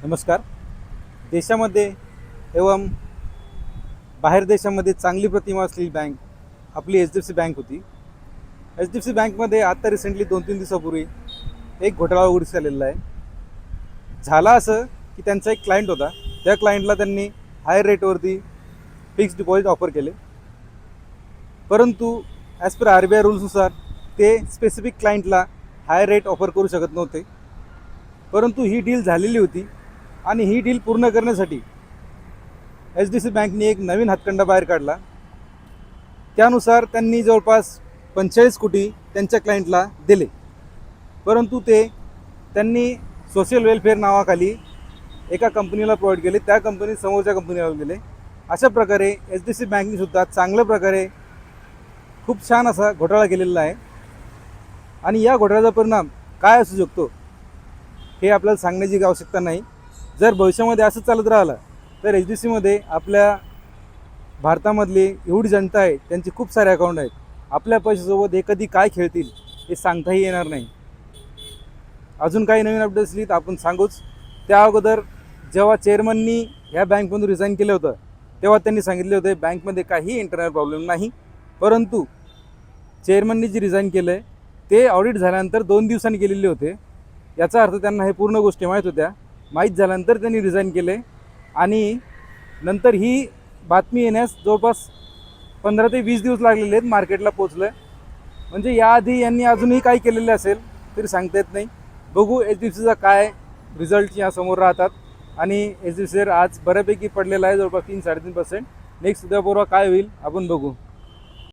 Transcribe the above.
नमस्कार. देशामध्ये एवं बाहेर देशामध्ये चांगली प्रतिमा असलेली बँक आपली एच-डी-एफ-सी बँक होती. एच-डी-एफ-सी बँकमध्ये आता रिसेंटली 2-3 दिवसापूर्वी एक घोटाळा उघडकीस आलेला आहे. झाला असं की त्यांचा एक क्लायंट होता. त्या क्लायंटला त्यांनी हाय रेटवरती फिक्स्ड डिपॉझिट ऑफर केले, परंतु ॲज पर RBI रूल्सनुसार ते स्पेसिफिक क्लायंटला हाय रेट ऑफर करू शकत नव्हते. परंतु ही डील झालेली होती आणि ही डील पूर्ण करण्यासाठी एच-डी-एफ-सी बँकने एक नवीन हातखंडा बाहेर काढला. त्यानुसार त्यांनी जवळपास 45 कोटी त्यांच्या क्लायंटला दिले, परंतु त्यांनी सोशल वेलफेअर नावाखाली एका कंपनीला प्रोव्हाइड केले, त्या कंपनी समोरच्या कंपनीला दिले. अशा प्रकारे एच-डी-एफ-सी बँकने सुद्धा चांगल्या प्रकारे खूप छान असा घोटाळा केलेला आहे. आणि या घोटाळ्याचा परिणाम काय असू शकतो हे आपल्याला सांगण्याची आवश्यकता नाही. जर भविष्यामध्ये असं चालत राहिलं तर एच-डी-एफ-सीमध्ये आपल्या भारतामधली एवढी जनता आहे, त्यांचे खूप सारे अकाउंट आहेत. आपल्या पैशासोबत हे कधी काय खेळतील हे सांगताही येणार नाही. अजून काही नवीन अपडेट असली तर आपण सांगूच. त्या अगोदर जेव्हा चेअरमननी ह्या बँकमधून रिझाईन केलं होतं तेव्हा त्यांनी सांगितले होते बँकमध्ये काही इंटरनल प्रॉब्लेम नाही. परंतु चेअरमननी जे रिझाईन केलं आहे ते ऑडिट झाल्यानंतर 2 दिवसांनी केलेले होते. याचा अर्थ त्यांना हे पूर्ण गोष्टी माहीत होत्या. माहीत झाल्यानंतर त्यांनी रिझाईन केले आणि नंतर ही बातमी येण्यास जवळपास 15 ते 20 दिवस लागलेले आहेत, मार्केटला पोचलं. म्हणजे याआधी यांनी अजूनही काही केलेलं असेल तरी सांगता येत नाही. बघू एच-डी-एफ-सीचा काय रिझल्ट यासमोर राहतात. आणि एच-डी-एफ-सी आज बऱ्यापैकी पडलेला आहे, जवळपास 3-3.5%. नेक्स्ट उद्या परवा काय होईल आपण बघू.